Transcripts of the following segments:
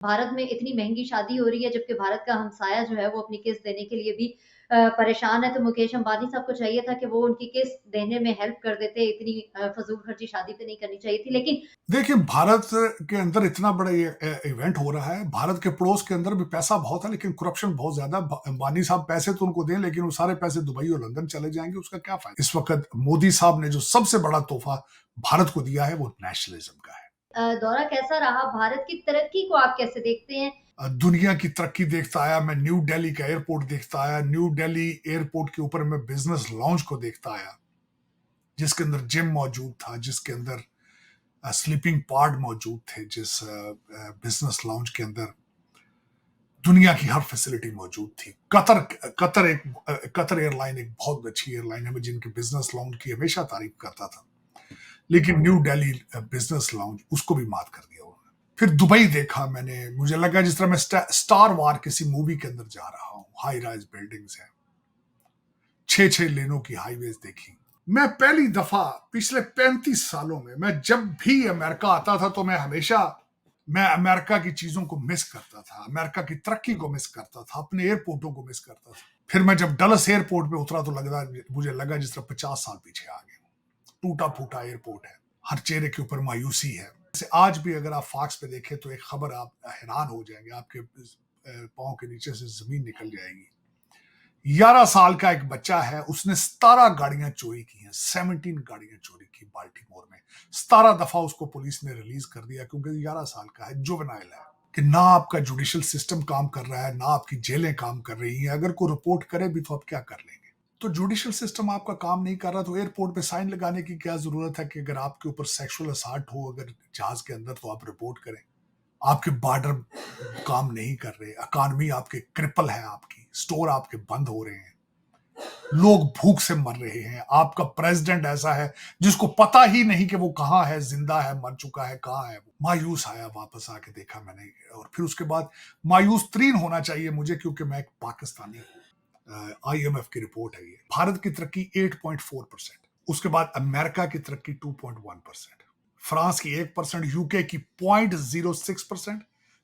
भारत में इतनी महंगी शादी हो रही है जबकि भारत का हमसाया जो है वो अपनी किस्त देने के लिए भी परेशान है। तो मुकेश अंबानी साहब को चाहिए था कि वो उनकी किस्त देने में हेल्प कर देते, इतनी फजूल खर्ची शादी पे नहीं करनी चाहिए थी। लेकिन देखिए, भारत के अंदर इतना बड़ा ये इवेंट हो रहा है, भारत के पड़ोस के अंदर भी पैसा बहुत है लेकिन करप्शन बहुत ज्यादा। अंबानी साहब पैसे तो उनको दें लेकिन वो सारे पैसे दुबई और लंदन चले जाएंगे, उसका क्या फायदा। इस वक्त मोदी साहब ने जो सबसे बड़ा तोहफा भारत को दिया है वो नेशनलिज्म का है। दौरा कैसा रहा? भारत की तरक्की को आप कैसे देखते हैं? दुनिया की तरक्की देखता आया, मैं न्यू दिल्ली का एयरपोर्ट देखता आया, न्यू दिल्ली एयरपोर्ट के ऊपर मैं बिजनेस लॉन्च को देखता आया जिसके अंदर जिम मौजूद था, जिसके अंदर स्लीपिंग पार्ट मौजूद थे, जिस बिजनेस लॉन्च के अंदर दुनिया की हर फैसिलिटी मौजूद थी। कतर एयरलाइन एक बहुत अच्छी एयरलाइन है, मैं जिनके बिजनेस लॉन्च की हमेशा तारीफ करता था, लेकिन न्यू दिल्ली बिजनेस लॉन्च उसको भी मात कर दिया उन्होंने। फिर दुबई देखा मैंने, मुझे लगा जिस तरह मैं स्टार वार किसी मूवी के अंदर जा रहा हूँ। हाई राइज बिल्डिंग्स हैं, 6 लेनों की हाईवेज देखी। मैं पहली दफा पिछले 35 सालों में, मैं जब भी अमेरिका आता था तो मैं अमेरिका की चीजों को मिस करता था, अमेरिका की तरक्की को मिस करता था, अपने एयरपोर्टों को मिस करता था। फिर मैं जब डलस एयरपोर्ट पे उतरा तो मुझे लगा जिस तरह 50 साल पीछे आ गए। टूटा फूटा एयरपोर्ट है, हर चेहरे के ऊपर मायूसी है। आज भी अगर आप फॉक्स पे देखें तो एक खबर आप हैरान हो जाएंगे, आपके पांव के नीचे से जमीन निकल जाएगी। 11 साल का एक बच्चा है, उसने 17 गाड़ियां चोरी की हैं, 17 गाड़ियां चोरी की बाल्टीमोर में। 17 दफा उसको पुलिस ने रिलीज कर दिया क्योंकि 11 साल का है, जुवेनाइल है। कि ना आपका जुडिशियल सिस्टम काम कर रहा है, ना आपकी जेलें काम कर रही हैं। अगर कोई रिपोर्ट करे भी तो आप क्या कर लेंगे। तो जुडिशियल सिस्टम आपका काम नहीं कर रहा तो एयरपोर्ट पे साइन लगाने की क्या जरूरत है कि अगर आपके ऊपर सेक्सुअल असाल्ट हो अगर जहाज के अंदर तो आप रिपोर्ट करें। आपके बॉर्डर काम नहीं कर रहे, इकॉनमी आपके क्रिपल है, आपकी स्टोर आपके बंद हो रहे हैं, लोग भूख से मर रहे हैं। आपका प्रेसिडेंट ऐसा है जिसको पता ही नहीं कि वो कहाँ है, जिंदा है, मर चुका है, कहाँ है वो। मायूस आया, वापस आके देखा मैंने, और फिर उसके बाद मायूस तरीन होना चाहिए मुझे क्योंकि मैं एक पाकिस्तानी हूँ। IMF की रिपोर्ट है ये। भारत की तरक्की 8.4%, उसके बाद अमेरिका की तरक्की 2.1%, फ्रांस की 1%, यूके की 0.06%,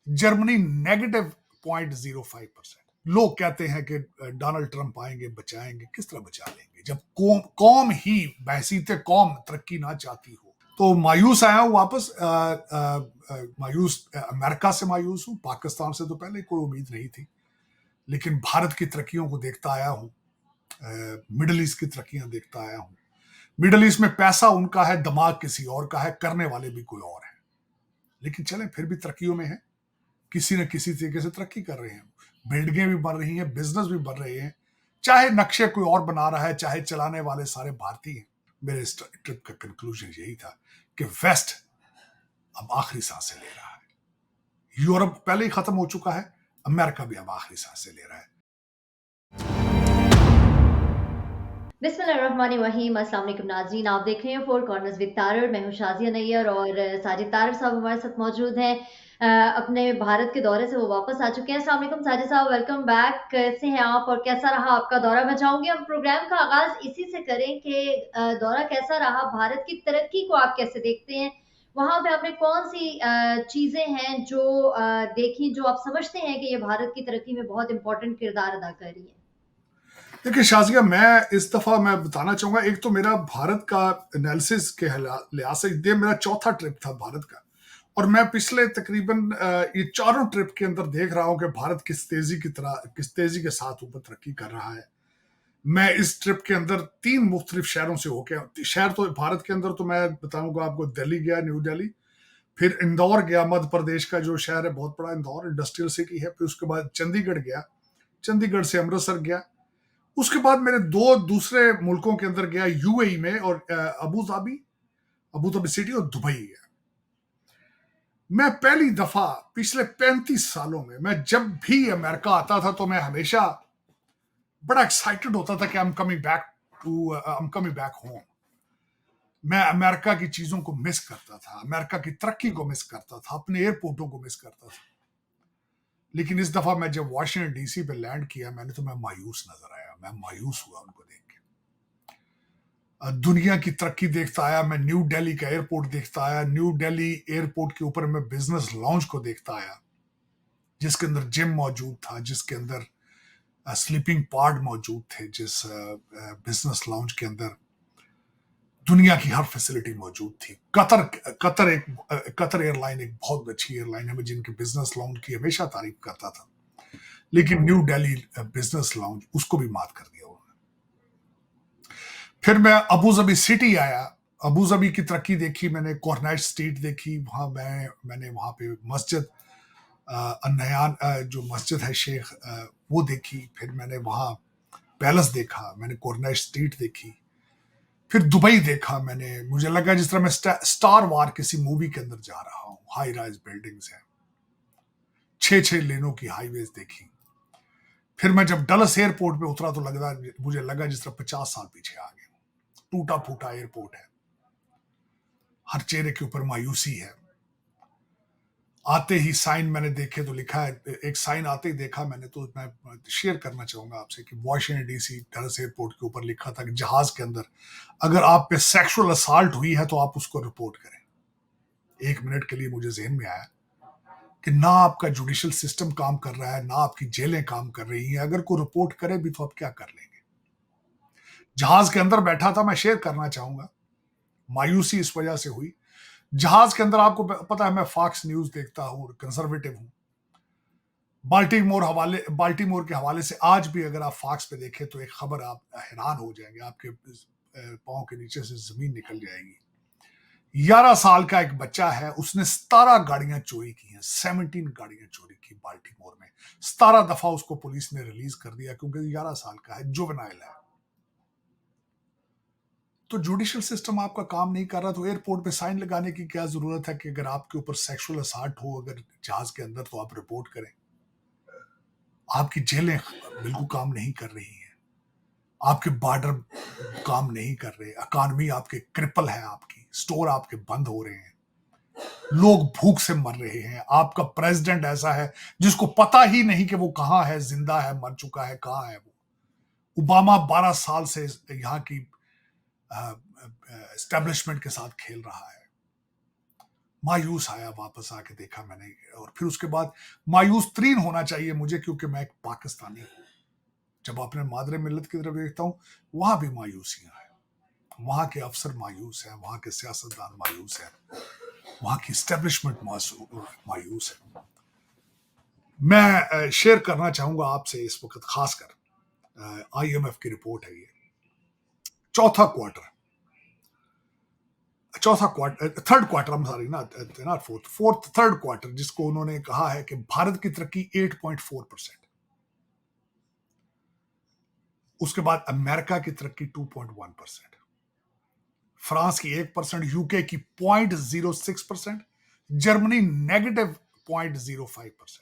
जर्मनी -0.05%। लोग कहते हैं कि डोनाल्ड ट्रंप आएंगे बचाएंगे, किस तरह बचा लेंगे जब कौम ही बहसीत कौम तरक्की ना चाहती हो। तो मायूस आया हूं वापस, मायूस अमेरिका से मायूस हूं, पाकिस्तान से तो पहले कोई उम्मीद नहीं थी, लेकिन भारत की तरक्कियों को देखता आया हूं, मिडल ईस्ट की तरक्कियां देखता आया हूं। मिडल ईस्ट में पैसा उनका है, दिमाग किसी और का है, करने वाले भी कोई और है, लेकिन चलें फिर भी तरक्कियों में है, किसी न किसी तरीके से तरक्की कर रहे हैं। बिल्डिंगें भी बन रही हैं, बिजनेस भी बन रहे हैं, चाहे नक्शे कोई और बना रहा है, चाहे चलाने वाले सारे भारतीय हैं। मेरे इस ट्रिप का कंक्लूजन यही था कि वेस्ट अब आखिरी सांसें ले रहा है। यूरोप पहले ही खत्म हो चुका है, अमेरिका भी अब आखिरी सांसें ले रहा है। बिस्मिल्लाहिर्रहमानिर्रहीम। अस्सलाम वालेकुम नाज़रीन, आप देख रहे हैं फोर कॉर्नर्स विद तारड़। मैं हूं शाज़िया नैयर और साजिद तारड़ साहब हमारे साथ मौजूद हैं। अपने भारत के दौरे से वो वापस आ चुके हैं। अस्सलाम वालेकुम साजिद साहब, वेलकम बैक। कैसे हैं आप और कैसा रहा आपका दौरा? मैं चाहूंगी हम प्रोग्राम का आगाज इसी से करें कि दौरा कैसा रहा, भारत की तरक्की को आप कैसे देखते हैं, वहां पे आपने कौन सी चीजें हैं जो देखी, जो आप समझते हैं कि ये भारत की तरक्की में बहुत इंपॉर्टेंट किरदार अदा कर रही है? देखिए शाजिया, मैं इस दफा मैं बताना चाहूंगा, एक तो मेरा भारत का एनालिसिस के लिहाज से ये मेरा चौथा ट्रिप था भारत का, और मैं पिछले तकरीबन ये चारों ट्रिप के अंदर देख रहा हूं कि भारत किस तेजी के साथ ऊपर तरक्की कर रहा है। मैं इस ट्रिप के अंदर 3 मुख्तलिफ शहरों से होके, शहर तो भारत के अंदर तो मैं बताऊंगा आपको, दिल्ली गया, न्यू दिल्ली, फिर इंदौर गया, मध्य प्रदेश का जो शहर है बहुत बड़ा, इंदौर इंडस्ट्रियल सिटी है, फिर उसके बाद चंडीगढ़ गया, चंडीगढ़ से अमृतसर गया, उसके बाद मेरे 2 दूसरे मुल्कों के अंदर गया, UAE में, और अबू धाबी सिटी और दुबई गया। मैं पहली दफा पिछले 35 सालों में, मैं जब भी अमेरिका आता था तो मैं हमेशा बड़ा एक्साइटेड होता था कि I am coming back home. मैं अमेरिका की चीजों को मिस करता था, अमेरिका की तरक्की को मिस करता था, अपने एयरपोर्टों को मिस करता था। लेकिन इस दफा मैं जब वाशिंगटन DC पे लैंड किया, मैं मायूस नजर आया, मैं मायूस हुआ उनको देख के। दुनिया की तरक्की देखता आया, मैं न्यू दिल्ली का एयरपोर्ट देखता आया, न्यू दिल्ली एयरपोर्ट के ऊपर मैं बिजनेस लॉन्च को देखता आया, जिसके अंदर जिम मौजूद था, जिसके अंदर स्लीपिंग पार्ट मौजूद थे, जिस बिजनेस लाउंज के अंदर दुनिया की हर फैसिलिटी मौजूद थी। कतर एयरलाइन एक बहुत अच्छी एयरलाइन है, मैं जिनके बिजनेस लाउंज की हमेशा तारीफ करता था, लेकिन न्यू दिल्ली बिजनेस लाउंज उसको भी मात कर दिया उन्होंने। फिर मैं अबू धाबी सिटी आया, अबू धाबी की तरक्की देखी मैंने, कॉर्नेट स्ट्रीट देखी, वहां मैंने वहां पे मस्जिद नयान जो मस्जिद है शेख वो देखी। फिर मैंने वहां पैलेस देखा, मैंने कॉर्नेट स्ट्रीट देखी। फिर दुबई देखा मैंने, मुझे लगा जिस तरह मैं स्टार वार किसी मूवी के अंदर जा रहा हूँ। हाई राइज बिल्डिंग्स हैं, 6 लेनों की हाईवेज देखी। फिर मैं जब डलस एयरपोर्ट पे उतरा तो मुझे लगा जिस तरह 50 साल पीछे आ गए। टूटा फूटा एयरपोर्ट है, हर चेहरे के ऊपर मायूसी है। आते ही साइन मैंने देखे तो लिखा है, एक साइन आते ही देखा मैंने तो मैं शेयर करना चाहूंगा आपसे कि वॉशिंगटन डीसी डलस एयरपोर्ट के ऊपर लिखा था कि जहाज के अंदर अगर आप पे सेक्सुअल असॉल्ट हुई है तो आप उसको रिपोर्ट करें। 1 मिनट के लिए मुझे जहन में आया कि ना आपका जुडिशियल सिस्टम काम कर रहा है, ना आपकी जेलें काम कर रही हैं, अगर कोई रिपोर्ट करे भी तो आप क्या कर लेंगे। जहाज के अंदर बैठा था, मैं शेयर करना चाहूंगा, मायूसी इस वजह से हुई। जहाज के अंदर आपको पता है मैं फॉक्स न्यूज देखता हूं, कंजर्वेटिव हूं। बाल्टीमोर के हवाले से आज भी अगर आप फॉक्स पे देखें तो एक खबर आप हैरान हो जाएंगे, आपके पांव के नीचे से जमीन निकल जाएगी। 11 साल का एक बच्चा है, उसने 17 गाड़ियां चोरी की हैं, 17 गाड़ियां चोरी की बाल्टीमोर में। 17 दफा उसको पुलिस ने रिलीज कर दिया क्योंकि 11 साल का है, जुवेनाइल है। तो जुडिशियल सिस्टम आपका काम नहीं कर रहा तो एयरपोर्ट पे साइन लगाने की क्या जरूरत है कि अगर आपके ऊपर सेक्सुअल असॉल्ट हो अगर जहाज के अंदर तो आप रिपोर्ट करें। आपकी जेलें बिल्कुल काम नहीं कर रही हैं, आपके बॉर्डर काम नहीं कर रहे, इकॉनमी आपके क्रिपल है, आपकी स्टोर आपके बंद हो रहे हैं, लोग भूख से मर रहे हैं। आपका प्रेसिडेंट ऐसा है जिसको पता ही नहीं कि वो कहां है, जिंदा है, मर चुका है, कहां है वो। ओबामा 12 साल से यहाँ की एस्टेब्लिशमेंट के साथ खेल रहा है। मायूस आया, वापस आके देखा मैंने, और फिर उसके बाद मायूस तरीन होना चाहिए मुझे क्योंकि मैं एक पाकिस्तानी हूं। जब अपने मादरे मिल्लत की तरफ देखता हूं वहां भी मायूसियां हैं, वहां के अफसर मायूस हैं, वहां के सियासतदान मायूस हैं, वहां की एस्टेब्लिशमेंट मायूस है। मैं शेयर करना चाहूंगा आपसे इस वक्त खासकर IMF की रिपोर्ट है ये, थर्ड क्वार्टर हम सॉरी ना थर्ड क्वार्टर, जिसको उन्होंने कहा है कि भारत की तरक्की 8.4%, उसके बाद अमेरिका की तरक्की 2.1%, फ्रांस की 1%, यूके की 0.06%, जर्मनी -0.05%।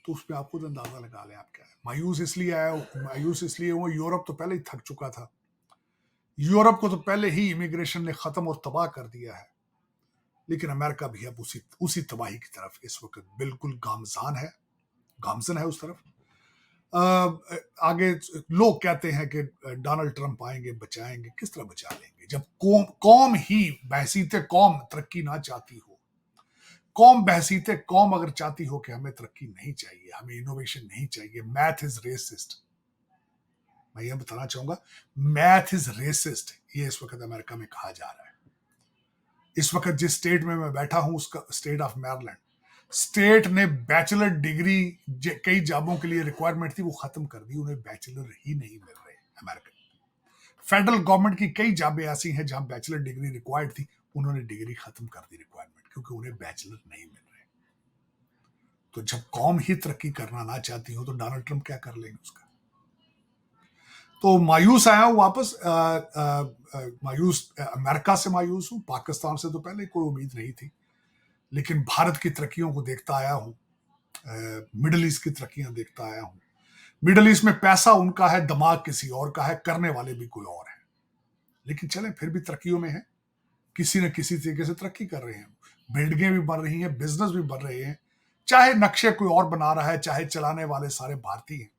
तो उसमें आप खुद अंदाजा लगा लें आप क्या है। मायूस इसलिए वो यूरोप तो पहले ही थक चुका था, यूरोप को तो पहले ही इमिग्रेशन ने खत्म और तबाह कर दिया है, लेकिन अमेरिका भी अब उसी तबाही की तरफ इस वक्त बिल्कुल गामजन है उस तरफ। आगे लोग कहते हैं कि डोनाल्ड ट्रंप आएंगे बचाएंगे, किस तरह बचा लेंगे जब कौम ही बहसीत कौम तरक्की ना चाहती हो। बहसीत कौम अगर चाहती हो कि हमें तरक्की नहीं चाहिए, हमें इनोवेशन नहीं चाहिए, मैथ इज रेसिस्ट, मैं ये बताना चाहूंगा मैथ इज रेसिस्ट, ये इस वक्त अमेरिका में कहा जा रहा है। इस वक्त जिस स्टेट में मैं बैठा हूं उसका स्टेट ऑफ मैरीलैंड, स्टेट ने बैचलर डिग्री कई जॉबों के लिए रिक्वायरमेंट थी वो खत्म कर दी, उन्हें बैचलर ही नहीं मिल रहे। अमेरिका फेडरल गवर्नमेंट की कई जॉबें ऐसी हैं जहां बैचलर डिग्री रिक्वायर्ड थी, उन्होंने डिग्री खत्म कर दी रिक्वायरमेंट, क्योंकि उन्हें बैचलर नहीं मिल रहे। तो जब कौम ही तरक्की करना ना चाहती हो तो डोनाल्ड ट्रंप क्या कर लेंगे उसका। तो मायूस आया हूं वापस, मायूस अमेरिका से मायूस हूं, पाकिस्तान से तो पहले कोई उम्मीद नहीं थी, लेकिन भारत की तरक्कियों को देखता आया हूं, मिडल ईस्ट की तरक्कियां देखता आया हूं। मिडल ईस्ट में पैसा उनका है, दिमाग किसी और का है, करने वाले भी कोई और है, लेकिन चलें फिर भी तरक्कियों में है, किसी न किसी तरीके से तरक्की कर रहे हैं, बिल्डिंगें भी बन रही हैं, बिजनेस भी बन रहे हैं, चाहे नक्शे कोई और बना रहा है, चाहे चलाने वाले सारे भारतीय हैं।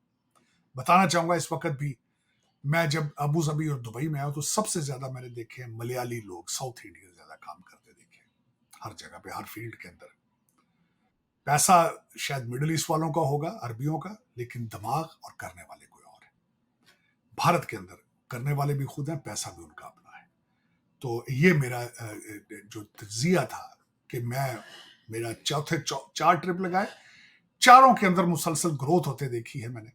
बताना चाहूंगा इस वक्त भी मैं जब अबू धाबी और दुबई में आया तो सबसे ज्यादा मैंने देखे मलयाली लोग, साउथ इंडियन ज्यादा काम करते देखे, हर जगह पे, हर फील्ड के अंदर। पैसा शायद मिडिल ईस्ट वालों का होगा, अरबियों का, लेकिन दिमाग और करने वाले कोई और है। भारत के अंदर करने वाले भी खुद हैं, पैसा भी उनका अपना है। तो ये मेरा जो तजिया था कि मेरा चार ट्रिप लगाए, चारों के अंदर मुसलसल ग्रोथ होते देखी है मैंने।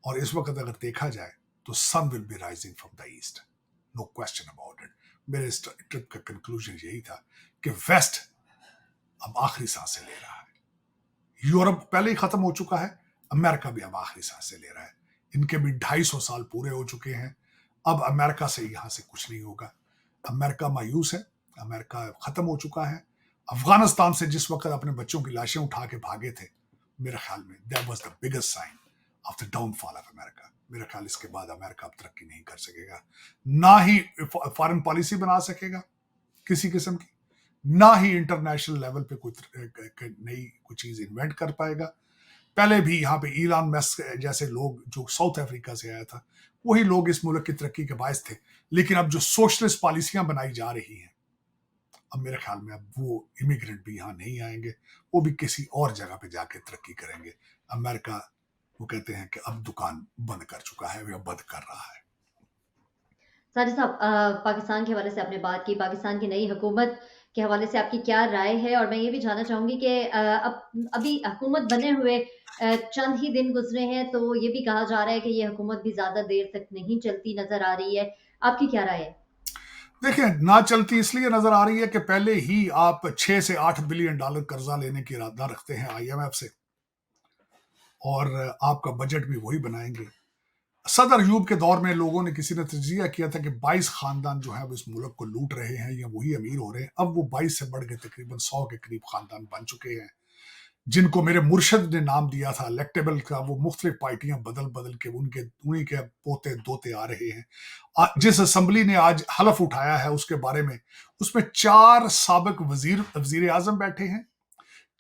और इस वक्त अगर देखा जाए तो sun will be rising from the east, no question about it. मेरे इस ट्रिप का कंक्लूजन यही था कि वेस्ट अब आखिरी सांसें ले रहा है। यूरोप पहले ही खत्म हो चुका है, अमेरिका भी अब आखिरी सांसें ले रहा है। इनके भी 250 साल पूरे हो चुके हैं। अब अमेरिका से यहां से कुछ नहीं होगा। अमेरिका मायूस है, अमेरिका खत्म हो चुका है। अफगानिस्तान से जिस वक्त अपने बच्चों की लाशें उठा के भागे थे, मेरे ख्याल में that was the biggest sign of the downfall of America. मेरे ख्याल इसके बाद अमेरिका अब तरक्की नहीं कर सकेगा, ना ही फॉरेन पॉलिसी बना सकेगा किसी किस्म की, ना ही इंटरनेशनल लेवल पे कोई नई कोई चीज इन्वेंट कर पाएगा। पहले भी यहाँ पे इलान मस्क जैसे लोग जो साउथ अफ्रीका से आया था, वही लोग इस मुल्क की तरक्की के बायस थे। लेकिन अब जो सोशलिस्ट पॉलिसियां बनाई जा रही हैं, अब मेरे ख्याल में अब वो इमिग्रेंट भी यहाँ नहीं आएंगे, वो भी किसी और जगह पे जाके तरक्की करेंगे। अमेरिका, वो कहते हैं कि अब दुकान बंद कर चुका है या बंद कर रहा है। साजिद साहब, पाकिस्तान के हवाले से आपने बात की, पाकिस्तान की नई हुकूमत के हवाले से आपकी क्या राय है? और मैं ये भी जानना चाहूंगी कि अब अभी हुकूमत बने हुए चंद ही दिन गुजरे हैं, तो ये भी कहा जा रहा है कि ये हुकूमत भी ज्यादा देर तक नहीं चलती नजर आ रही है। आपकी क्या राय है? देखिए, ना चलती इसलिए नजर आ रही है कि पहले ही आप 6 से 8 बिलियन डॉलर कर्जा लेने की इरादा रखते हैं IMF से, और आपका बजट भी वही बनाएंगे। सदर अयूब के दौर में लोगों ने, किसी ने तजिया किया था कि 22 खानदान जो है वो इस मुल्क को लूट रहे हैं या वही अमीर हो रहे हैं। अब वो 22 से बढ़ के तकरीबन 100 के करीब खानदान बन चुके हैं, जिनको मेरे मुर्शद ने नाम दिया था इलेक्टेबल का। वो मुख्तलिफ पार्टियां बदल बदल के उन्हीं के पोते दोते आ रहे हैं। जिस असम्बली ने आज हलफ उठाया है उसके बारे में, उसमें 4 साबिक वजीर आजम बैठे हैं,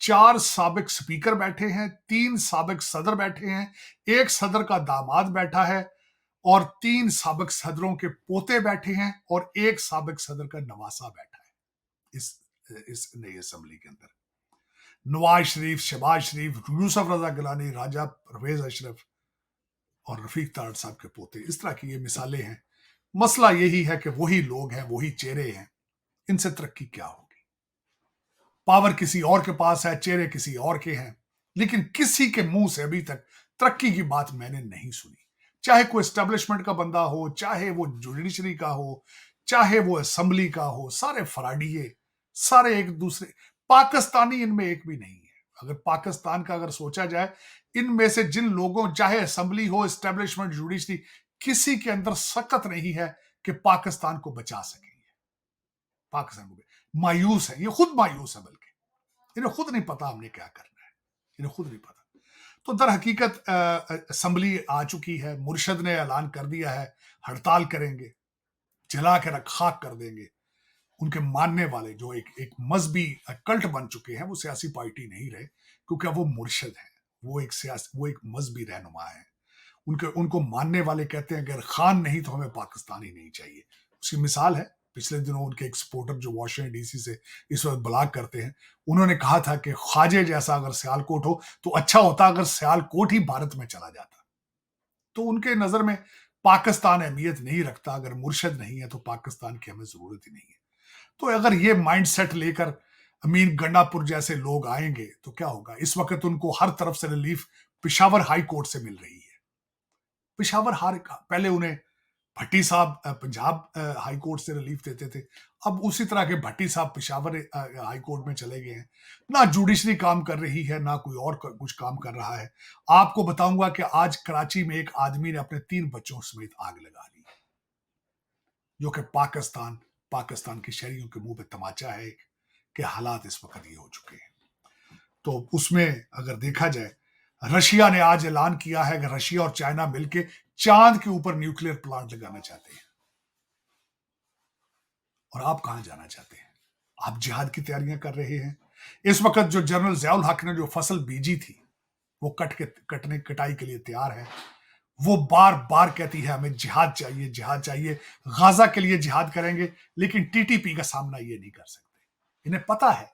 4 साबिक स्पीकर बैठे हैं, 3 साबिक सदर बैठे हैं, 1 सदर का दामाद बैठा है, और 3 साबिक सदरों के पोते बैठे हैं, और 1 साबिक सदर का नवासा बैठा है इस नई असम्बली के अंदर। नवाज शरीफ, शहबाज शरीफ, यूसुफ रजा गिलानी, राजा परवेज अशरफ और रफीक तारड़ साहब के पोते, इस तरह की ये मिसालें हैं। मसला यही है कि वही लोग हैं, वही चेहरे हैं, इनसे तरक्की क्या होगी? पावर किसी और के पास है, चेहरे किसी और के हैं, लेकिन किसी के मुंह से अभी तक तरक्की की बात मैंने नहीं सुनी। चाहे कोई एस्टेब्लिशमेंट का बंदा हो, चाहे वो जुडिशरी का हो, चाहे वो असेंबली का हो, सारे फराडिये, सारे एक दूसरे, पाकिस्तानी इनमें एक भी नहीं है। अगर पाकिस्तान का अगर सोचा जाए, इनमें से जिन लोगों, चाहे असेंबली हो, एस्टेब्लिशमेंट, जुडिशरी, किसी के अंदर सकत नहीं है कि पाकिस्तान को बचा सकेंगे। पाकिस्तान को मायूस है, ये खुद मायूस है, बल्कि इन्हें खुद नहीं पता हमने क्या करना है, इन्हें खुद नहीं पता। तो दर हकीकत असेंबली आ चुकी है, मुर्शद ने ऐलान कर दिया है हड़ताल करेंगे, जला के खाक कर देंगे। उनके मानने वाले जो एक मजहबी कल्ट बन चुके हैं, वो सियासी पार्टी नहीं रहे, क्योंकि वो मुर्शद है, वो एक मजहबी रहनुमा है। उनको मानने वाले कहते हैं अगर खान नहीं तो हमें पाकिस्तानी नहीं चाहिए। उसकी मिसाल है, पिछले दिनों उनके एक्सपोर्टर जो वाशिंगटन DC से इस वक्त ब्लॉग करते हैं, उन्होंने कहा था कि ख्वाजे जैसा अगर सियालकोट हो तो अच्छा होता अगर सियालकोट ही भारत में चला जाता। तो उनके नजर में पाकिस्तान अहमियत नहीं रखता, अगर मुर्शद नहीं है तो पाकिस्तान की हमें जरूरत ही नहीं है। तो अगर ये माइंड सेट लेकर अमीन गंडापुर जैसे लोग आएंगे तो क्या होगा? इस वक्त उनको हर तरफ से रिलीफ पिशावर हाई कोर्ट से मिल रही है। पिशावर पहले उन्हें भट्टी साहब पंजाब हाई कोर्ट से रिलीफ देते थे, अब उसी तरह के भट्टी साहब पिशावर हाई कोर्ट में चले गए हैं। ना जुडिशरी काम कर रही है, ना कोई और कुछ काम कर रहा है। आपको बताऊंगा कि आज कराची में एक आदमी ने अपने 3 बच्चों समेत आग लगा ली, जो कि पाकिस्तान के शहरियों के मुंह पे तमाचा है कि हालात इस वक्त ये हो चुके हैं। तो उसमें अगर देखा जाए, रशिया ने आज ऐलान किया है कि रशिया और चाइना मिलकर चांद के ऊपर न्यूक्लियर प्लांट लगाना चाहते हैं। और आप कहां जाना चाहते हैं? आप जिहाद की तैयारियां कर रहे हैं। इस वक्त जो जनरल ज़ियाउल हक ने जो फसल बीजी थी, वो कटाई के लिए तैयार है। वो बार बार कहती है हमें जिहाद चाहिए, जिहाद चाहिए, गाजा के लिए जिहाद करेंगे, लेकिन TTP का सामना ये नहीं कर सकते। इन्हें पता है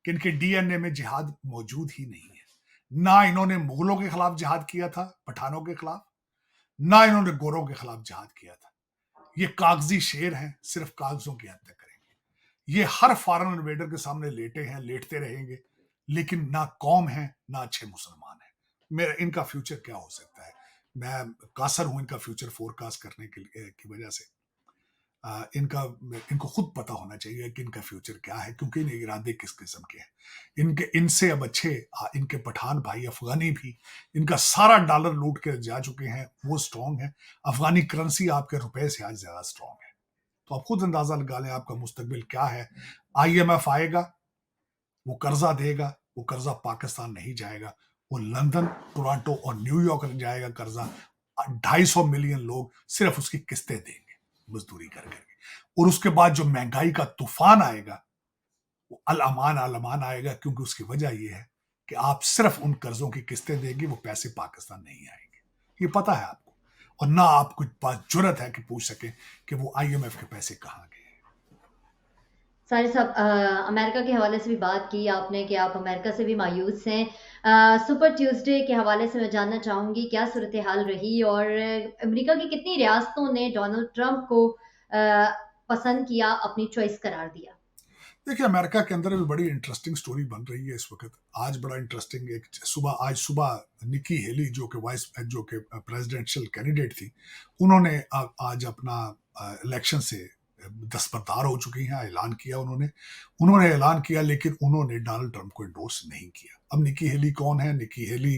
کہ ان کے ڈی این اے میں جہاد موجود ہی نہیں ہے۔ نہ انہوں نے مغلوں کے خلاف جہاد کیا تھا، پٹھانوں کے خلاف، نہ انہوں نے گوروں کے خلاف جہاد کیا تھا۔ یہ کاغذی شیر ہیں، صرف کاغذوں کی حد تک کریں گے۔ یہ ہر فارن انویڈر کے سامنے لیٹے ہیں، لیٹتے رہیں گے، لیکن نہ قوم ہے نہ اچھے مسلمان ہیں۔ میرا ان کا فیوچر کیا ہو سکتا ہے؟ میں قاصر ہوں ان کا فیوچر فورکاسٹ کرنے کی وجہ سے۔ ان کو خود پتا ہونا چاہیے کہ ان کا فیوچر کیا ہے، کیونکہ ان ارادے کس قسم کے ہیں۔ ان سے اب اچھے ان کے پٹھان بھائی افغانی بھی ان کا سارا ڈالر لوٹ کے جا چکے ہیں، وہ سٹرونگ ہے۔ افغانی کرنسی آپ کے روپے سے آج زیادہ سٹرونگ ہے۔ تو آپ خود اندازہ لگا لیں آپ کا مستقبل کیا ہے۔ آئی ایم ایف آئے گا، وہ قرضہ دے گا، وہ قرضہ پاکستان نہیں جائے گا، وہ لندن، ٹورانٹو اور نیو یارک جائے گا قرضہ۔ 250 ملین لوگ صرف اس کی قسطیں دیں گے مزدوری کر کے، اور اس کے بعد جو مہنگائی کا طوفان آئے گا وہ الامان آئے گا، کیونکہ اس کی وجہ یہ ہے کہ آپ صرف ان قرضوں کی قسطیں دیں گے، وہ پیسے پاکستان نہیں آئیں گے۔ یہ پتا ہے آپ کو، اور نہ آپ کو پاس جرت ہے کہ پوچھ سکیں کہ وہ آئی ایم ایف کے پیسے کہاں گئے۔ سارے صاحب، امریکہ کے حوالے سے بھی بات کی آپ نے کہ آپ امریکہ سے بھی مایوس ہیں۔ سپر ٹیوزڈے کے حوالے سے میں جاننا چاہوں گی کیا صورتحال رہی، اور امریکہ کی کتنی ریاستوں نے ڈونلڈ ٹرمپ کو پسند کیا، اپنی چوائس قرار دیا؟ دیکھیے، امریکہ کے اندر بھی بڑی انٹرسٹنگ سٹوری بن رہی ہے اس وقت۔ آج بڑا انٹرسٹنگ آج صبح نکی ہیلی جو کہ پریزیڈنشل کینڈیڈیٹ تھی، انہوں نے آج اپنا الیکشن سے دستبردار ہو چکی ہیں، اعلان کیا انہوں نے اعلان کیا، لیکن انہوں نے ڈونلڈ ٹرمپ کو انڈورس نہیں کیا۔ اب نکی ہیلی کون ہے؟ نکی ہیلی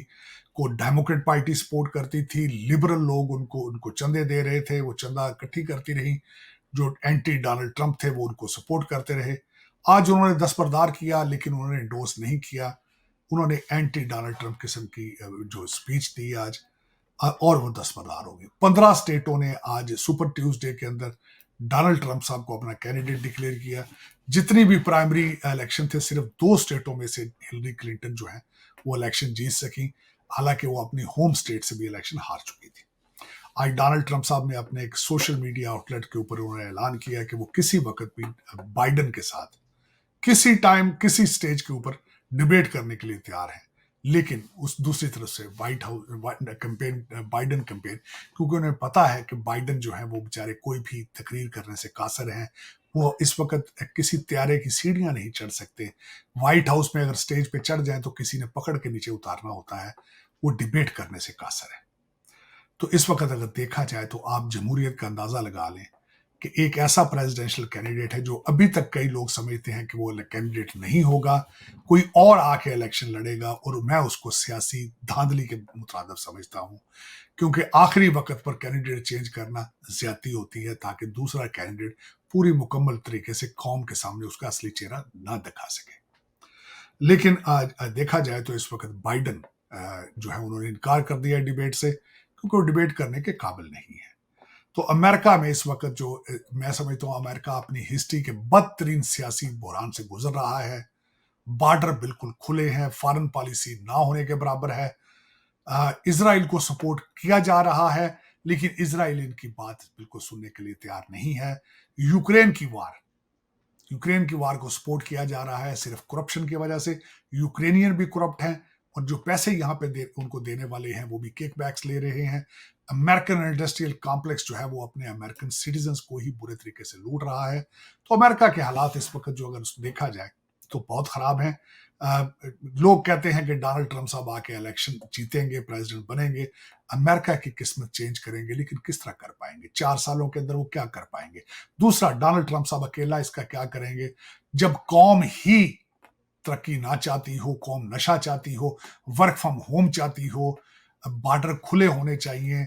کو ڈیموکریٹ پارٹی سپورٹ کرتی تھی، لبرل لوگ ان کو چندے دے رہے تھے، وہ چندہ اکٹھی کرتی رہی، جو اینٹی ڈونلڈ ٹرمپ تھے وہ ان کو سپورٹ کرتے رہے۔ آج انہوں نے دستبردار کیا، لیکن انہوں نے انڈورس نہیں کیا۔ انہوں نے اینٹی ڈونلڈ ٹرمپ قسم کی جو سپیچ دی آج، اور وہ دستبردار ہو گئی۔ 15 اسٹیٹوں نے آج سپر ٹیوزڈے کے اندر ڈونلڈ ٹرمپ صاحب کو اپنا کینڈیڈیٹ ڈکلیئر کیا۔ جتنی بھی پرائمری الیکشن تھے، صرف 2 اسٹیٹوں میں سے ہلری کلنٹن جو ہیں وہ الیکشن جیت سکیں، حالانکہ وہ اپنی ہوم اسٹیٹ سے بھی الیکشن ہار چکی تھی۔ آج ڈونلڈ ٹرمپ صاحب نے اپنے ایک سوشل میڈیا آؤٹ لیٹ کے اوپر انہوں نے اعلان کیا کہ وہ کسی وقت بھی بائیڈن کے ساتھ کسی ٹائم کسی سٹیج کے اوپر ڈیبیٹ کرنے کے لیے تیار ہیں، لیکن اس دوسری طرف سے وائٹ ہاؤس بائیڈن کیمپین، کیونکہ انہیں پتا ہے کہ بائیڈن جو ہیں وہ بیچارے کوئی بھی تقریر کرنے سے قاصر ہیں، وہ اس وقت کسی طیارے کی سیڑھیاں نہیں چڑھ سکتے۔ وائٹ ہاؤس میں اگر سٹیج پہ چڑھ جائیں تو کسی نے پکڑ کے نیچے اتارنا ہوتا ہے، وہ ڈیبیٹ کرنے سے قاصر ہے۔ تو اس وقت اگر دیکھا جائے تو آپ جمہوریت کا اندازہ لگا لیں کہ ایک ایسا پریزیڈنشل کینڈیڈیٹ ہے جو ابھی تک کئی لوگ سمجھتے ہیں کہ وہ کینڈیڈیٹ نہیں ہوگا، کوئی اور آ کے الیکشن لڑے گا، اور میں اس کو سیاسی دھاندلی کے مترادف سمجھتا ہوں، کیونکہ آخری وقت پر کینڈیڈیٹ چینج کرنا زیادتی ہوتی ہے تاکہ دوسرا کینڈیڈیٹ پوری مکمل طریقے سے قوم کے سامنے اس کا اصلی چہرہ نہ دکھا سکے۔ لیکن آج دیکھا جائے تو اس وقت بائیڈن جو ہے انہوں نے انکار کر دیا ڈیبیٹ سے، کیونکہ وہ ڈیبیٹ کرنے کے قابل نہیں ہے۔ تو امریکہ میں اس وقت جو میں سمجھتا ہوں امریکہ اپنی ہسٹری کے بدترین سیاسی بحران سے گزر رہا ہے۔ بارڈر بالکل کھلے ہیں، فارن پالیسی نہ ہونے کے برابر ہے۔ اسرائیل کو سپورٹ کیا جا رہا ہے، لیکن اسرائیل ان کی بات بالکل سننے کے لیے تیار نہیں ہے۔ یوکرین کی وار کو سپورٹ کیا جا رہا ہے صرف کرپشن کی وجہ سے۔ یوکرینین بھی کرپٹ ہیں، اور جو پیسے یہاں پہ ان کو دینے والے ہیں وہ بھی کیک بیکس لے رہے ہیں۔ امریکن انڈسٹریل کمپلیکس جو ہے وہ اپنے امریکن سٹیزنز کو ہی برے طریقے سے لوٹ رہا ہے۔ تو امریکہ کے حالات اس وقت جو اگر دیکھا جائے تو بہت خراب ہیں۔ لوگ کہتے ہیں کہ ڈونلڈ ٹرمپ صاحب آ کے الیکشن جیتیں گے، پریزیڈنٹ بنیں گے، امریکہ کی قسمت چینج کریں گے، لیکن کس طرح کر پائیں گے؟ 4 سالوں کے اندر وہ کیا کر پائیں گے؟ دوسرا، ڈونلڈ ٹرمپ صاحب اکیلا اس کا کیا کریں گے جب قوم ہی ترقی نہ چاہتی ہو، قوم نشہ چاہتی ہو، ورک فرام ہوم چاہتی ہو، بارڈر کھلے ہونے چاہیے،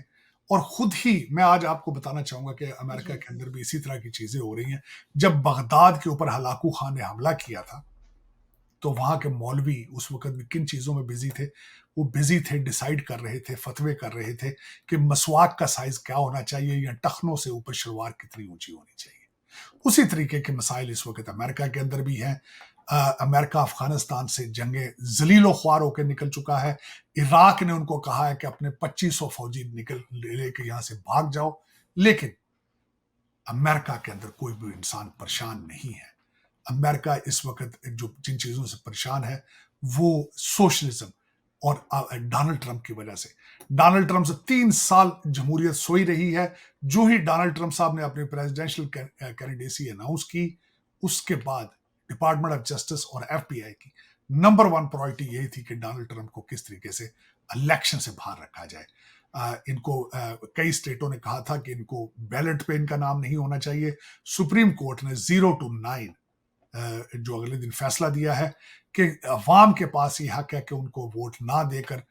اور خود ہی میں آج آپ کو بتانا چاہوں گا کہ امریکہ کے اندر بھی اسی طرح کی چیزیں ہو رہی ہیں۔ جب بغداد کے اوپر ہلاکو خان نے حملہ کیا تھا تو وہاں کے مولوی اس وقت بھی کن چیزوں میں بزی تھے؟ وہ بزی تھے، ڈیسائیڈ کر رہے تھے، فتوے کر رہے تھے کہ مسواک کا سائز کیا ہونا چاہیے یا ٹخنوں سے اوپر شلوار کتنی اونچی ہونی چاہیے۔ اسی طریقے کے مسائل اس وقت امریکہ کے اندر بھی ہیں۔ امریکہ افغانستان سے جنگیں ذلیل و خوار ہو کے نکل چکا ہے۔ عراق نے ان کو کہا ہے کہ اپنے 2500 فوجی لے کے یہاں سے بھاگ جاؤ، لیکن امریکہ کے اندر کوئی بھی انسان پریشان نہیں ہے۔ अमेरिका इस वक्त जो जिन चीज़ों से परेशान है वो सोशलिज्म और डोनाल्ड ट्रंप की वजह से। डोनाल्ड ट्रंप से 3 साल जमहूरियत सोई रही है। जो ही डोनाल्ड ट्रंप साहब ने अपनी प्रेसिडेंशियल कैंडिडेसी अनाउंस की, उसके बाद डिपार्टमेंट ऑफ जस्टिस और एफबीआई की नंबर 1 प्रायोरिटी यही थी कि डोनाल्ड ट्रंप को किस तरीके से इलेक्शन से बाहर रखा जाए। इनको कई स्टेटों ने कहा था कि इनको बैलेट पे इनका नाम नहीं होना चाहिए। सुप्रीम कोर्ट ने 0 to 9 जो अगले दिन फैसला दिया है कि अवाम के पास ये हक है कि उनको वोट ना देकर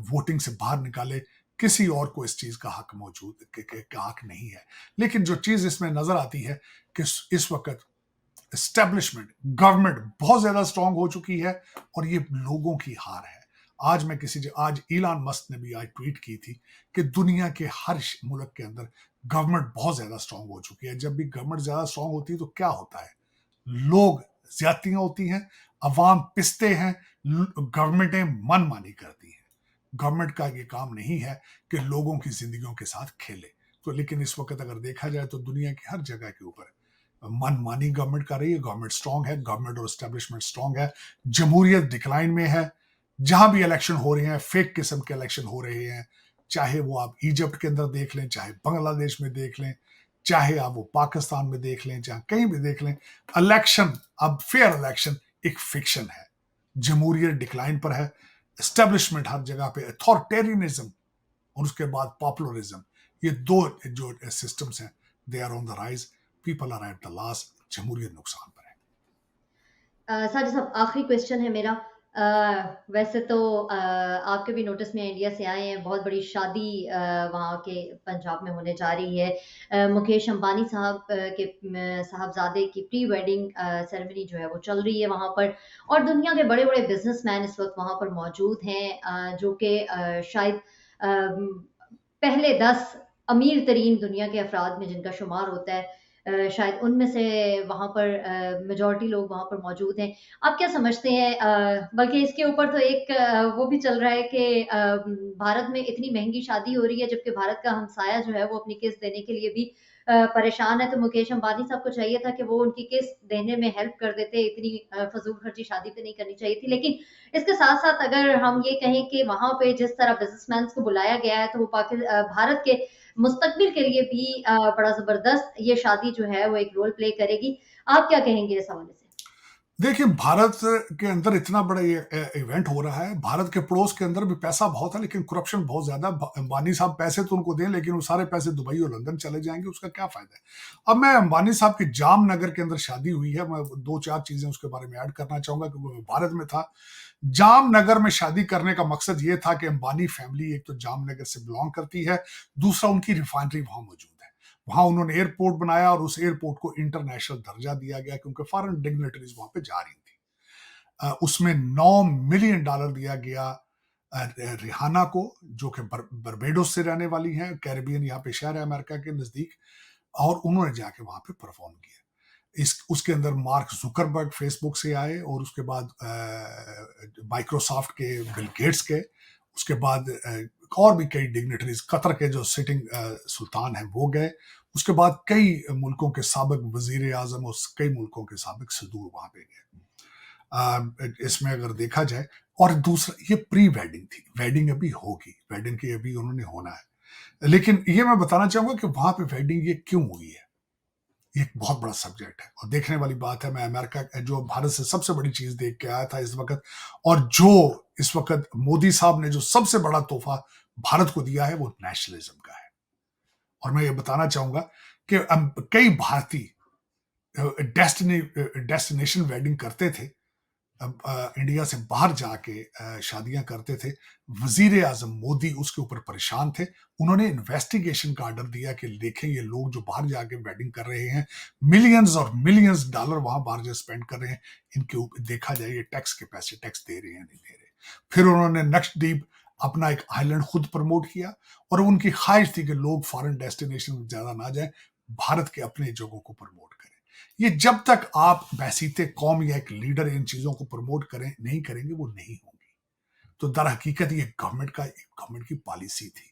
वोटिंग से बाहर निकाले, किसी और को इस चीज का हक मौजूद का हक नहीं है। लेकिन जो चीज इसमें नजर आती है कि इस वक्त एस्टेब्लिशमेंट गवर्नमेंट बहुत ज्यादा स्ट्रांग हो चुकी है और ये लोगों की हार है। आज इलान मस्क ने भी आज ट्वीट की थी कि दुनिया के हर मुल्क के अंदर गवर्नमेंट बहुत ज्यादा स्ट्रांग हो चुकी है। जब भी गवर्नमेंट ज्यादा स्ट्रांग होती है तो क्या होता है, लोग ज्यादतियां होती हैं, अवाम पिसते हैं, गवर्नमेंटें मनमानी करती हैं। गवर्नमेंट का ये काम नहीं है कि लोगों की जिंदगियों के साथ खेले। तो लेकिन इस वक्त अगर देखा जाए तो दुनिया की हर जगह के ऊपर मनमानी गवर्नमेंट कर रही है। गवर्नमेंट स्ट्रांग है, गवर्नमेंट और एस्टेब्लिशमेंट स्ट्रांग है, जमहूरियत डिक्लाइन में है। जहां भी इलेक्शन हो रहे हैं फेक किस्म के इलेक्शन हो रहे हैं, चाहे वो आप इजिप्ट के अंदर देख लें, चाहे बांग्लादेश में देख लें, चाहे आप वो पाकिस्तान में देख लें, चाहे कहीं भी देख लें, इलेक्शन अब फेयर इलेक्शन एक फिक्शन है। जमहूरियत डिक्लाइन पर है, एस्टेब्लिशमेंट हर जगह पे, अथॉरिटेरियनिज्म और उसके बाद पॉपुलरिज्म, ये दो जो सिस्टम्स हैं they are on the rise, people are at the loss, जमहूरियत नुकसान पर है। साजिद साहब आखिरी क्वेश्चन है मेरा। वैसे तो आपके भी नोटिस में इंडिया से आए हैं, बहुत बड़ी शादी वहाँ के पंजाब में होने जा रही है। मुकेश अंबानी साहब के साहबजादे की प्री वेडिंग सेरेमनी जो है वो चल रही है वहाँ पर, और दुनिया के बड़े बड़े बिजनेसमैन इस वक्त वहाँ पर मौजूद हैं, जो कि शायद पहले 10 अमीर तरीन दुनिया के अफराद में जिनका शुमार होता है, शायद उनमें से वहाँ पर मेजॉरिटी लोग वहाँ पर मौजूद हैं। आप क्या समझते हैं? बल्कि इसके ऊपर तो एक वो भी चल रहा है कि भारत में इतनी महंगी शादी हो रही है, जबकि भारत का हमसाया जो है वो अपनी किस्त देने के लिए भी परेशान है। तो मुकेश अंबानी साहब को चाहिए था कि वो उनकी किस्त देने में हेल्प कर देते, इतनी फजूल खर्ची शादी पे नहीं करनी चाहिए थी। लेकिन इसके साथ साथ अगर हम ये कहें कि वहाँ पे जिस तरह बिजनेसमैन को बुलाया गया है, तो वो भारत के मुस्तकबिल के लिए भी बड़ा जबरदस्त ये शादी जो है वो एक रोल प्ले करेगी। आप क्या कहेंगे इस हवाले से? देखिए, भारत के अंदर इतना बड़ा ये इवेंट हो रहा है, भारत के पड़ोस के अंदर भी पैसा बहुत है लेकिन करप्शन बहुत ज्यादा। अंबानी साहब पैसे तो उनको दें लेकिन वो सारे पैसे दुबई और लंदन चले जाएंगे, उसका क्या फायदा है। अब मैं अंबानी साहब की जामनगर के अंदर शादी हुई है, मैं 2-4 चीजें उसके बारे में ऐड करना चाहूंगा क्योंकि मैं भारत में था। जामनगर में शादी करने का मकसद ये था कि अंबानी फैमिली एक तो जामनगर से बिलोंग करती है, दूसरा उनकी रिफाइनरी वहां मौजूद है। वहां उन्होंने एयरपोर्ट बनाया और उस एयरपोर्ट को इंटरनेशनल दर्जा दिया गया क्योंकि फॉरेन डिग्नेटरीज वहां पे जा रही थी। उसमें $9 मिलियन दिया गया रिहाना को, जो कि बर्बेडोस से रहने वाली हैं, कैरिबियन यहाँ पे शहर है अमेरिका के नजदीक, और उन्होंने जाके वहां पे परफॉर्म किया। उसके अंदर मार्क जुकरबर्ग फेसबुक से आए, और उसके बाद माइक्रोसॉफ्ट के बिल गेट्स के, उसके बाद और भी कई डिग्नेटरीज, कतर के जो सिटिंग सुल्तान हैं वो गए, उसके बाद कई मुल्कों के साबिक वजीर आजम और कई मुल्कों के साबिक सदूर वहां पे गए। इसमें अगर देखा जाए, और दूसरा ये प्री वेडिंग थी, वेडिंग अभी होगी, वेडिंग की अभी उन्होंने होना है। लेकिन ये मैं बताना चाहूंगा कि वहां पे वेडिंग ये क्यों हुई है, एक बहुत बड़ा सब्जेक्ट है और देखने वाली बात है। मैं अमेरिका जो भारत से सबसे बड़ी चीज देख के आया था इस वक्त, और जो इस वक्त मोदी साहब ने जो सबसे बड़ा तोहफा भारत को दिया है वो नेशनलिज्म का है। और मैं ये बताना चाहूंगा कि कई भारतीय डेस्टिनेशन वेडिंग करते थे, इंडिया से बाहर जाके शादियां करते थे। वजीर आजम मोदी उसके ऊपर परेशान थे, उन्होंने इन्वेस्टिगेशन का ऑर्डर दिया कि देखें ये लोग जो बाहर जाके वेडिंग कर रहे हैं, मिलियंस और मिलियंस डॉलर वहां बाहर जो स्पेंड कर रहे हैं, इनके ऊपर देखा जाए ये टैक्स के पैसे टैक्स दे रहे हैं नहीं दे रहे। फिर उन्होंने नक्शद्वीप अपना एक आइलैंड खुद प्रमोट किया, और उनकी ख्वाहिश थी कि लोग फॉरेन डेस्टिनेशन ज्यादा ना जाए, भारत के अपने जगहों को प्रमोट करें। ये जब तक आप बहसीते कौम या एक लीडर इन चीजों को प्रमोट करें नहीं करेंगे, वो नहीं होंगी। तो दर हकीकत ये गवर्नमेंट की पॉलिसी थी,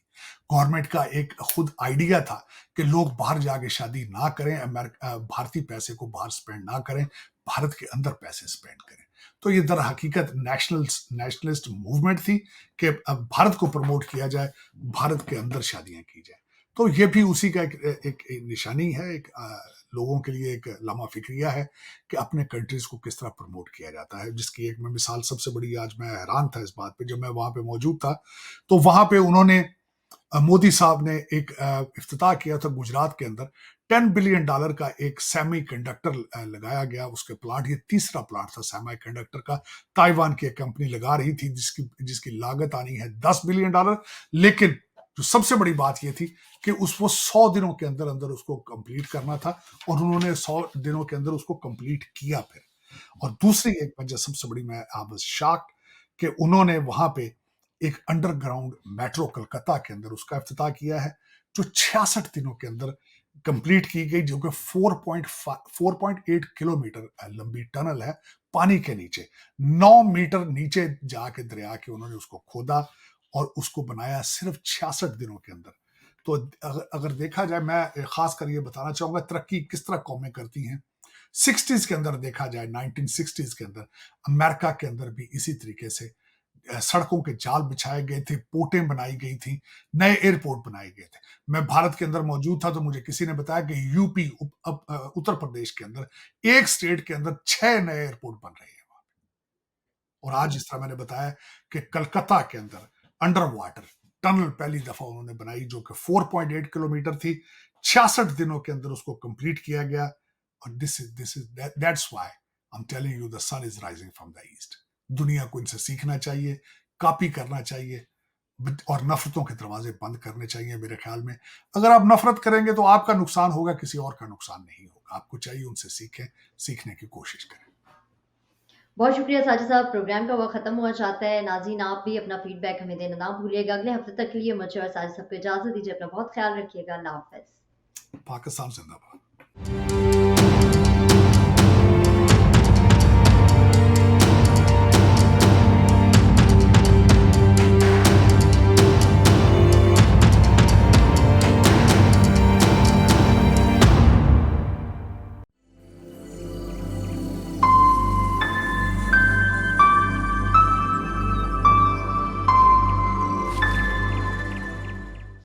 गवर्नमेंट का एक खुद आइडिया था कि लोग बाहर जाके शादी ना करें, भारतीय पैसे को बाहर स्पेंड ना करें, भारत के अंदर पैसे स्पेंड करें। तो ये दर हकीकत नेशनलिस्ट मूवमेंट थी कि अब भारत को प्रमोट किया जाए, भारत के अंदर शादियां की जाए। तो ये भी उसी का एक निशानी है, एक लोगों के लिए एक लम्हा फिक्रिया है कि अपने कंट्रीज को किस तरह प्रमोट किया जाता है, जिसकी एक मैं मिसाल सबसे बड़ी, आज मैं हैरान था इस बात पे जब मैं वहां पे मौजूद था, तो वहां पे उन्होंने मोदी साहब ने एक इफ्तिताह किया था गुजरात के अंदर, $10 बिलियन का एक सेमी कंडक्टर लगाया गया उसके प्लांट। ये तीसरा प्लांट था सेमी कंडक्टर का, ताइवान की एक कंपनी लगा रही थी जिसकी लागत आनी है $10 बिलियन। लेकिन जो सबसे बड़ी बात ये थी कि उसको 100 दिनों के अंदर अंदर उसको कंप्लीट करना था, और उन्होंने 100 दिनों के अंदर उसको कंप्लीट किया फिर। और दूसरी एक वजह सबसे बड़ी, मैं आई वाज शॉक्ड कि उन्होंने वहां पे एक अंडरग्राउंड मेट्रो कलकत्ता के अंदर उसका इफ्तिताह किया है, जो 66 दिनों के अंदर कंप्लीट की गई, जो कि 4.8 किलोमीटर लंबी टनल है पानी के नीचे, 9 मीटर नीचे जाके दरिया के उन्होंने उसको खोदा और उसको बनाया सिर्फ 66 दिनों के अंदर। तो अगर देखा जाए, मैं खासकर ये बताना चाहूंगा तरक्की किस तरह कौमें करती हैं। 60s के अंदर देखा जाए, 1960s के अंदर अमेरिका के अंदर भी इसी तरीके से सड़कों के जाल बिछाए गए थे, पोर्टें बनाई गई थी, नए एयरपोर्ट बनाए गए थे। मैं भारत के अंदर मौजूद था तो मुझे किसी ने बताया कि यूपी, उत्तर प्रदेश के अंदर, एक स्टेट के अंदर 6 नए एयरपोर्ट बन रहे हैं वहां पे। और आज जिस तरह मैंने बताया कि कलकत्ता के अंदर अंडर वाटर टनल पहली दफा उन्होंने बनाई, जो कि 4.8 किलोमीटर थी, 66 दिनों के अंदर उसको कंप्लीट किया गया। और that's why I am telling you the sun is rising from the east. दुनिया को इनसे सीखना चाहिए, कॉपी करना चाहिए, और नफरतों के दरवाजे बंद करने चाहिए। मेरे ख्याल में अगर आप नफरत करेंगे तो आपका नुकसान होगा, किसी और का नुकसान नहीं होगा। आपको चाहिए उनसे सीखें, सीखने की कोशिश करें। बहुत शुक्रिया साजिद साहब, प्रोग्राम का वक्त खत्म हुआ चाहता है। नाज़रीन, आप भी अपना फीडबैक हमें देना ना भूलिएगा। अगले हफ्ते तक के लिए मुझे और साजिद साहब को इजाज़त दीजिए। अपना बहुत ख्याल रखिएगा। अल्लाह हाफ़िज़। पाकिस्तान जिंदाबाद।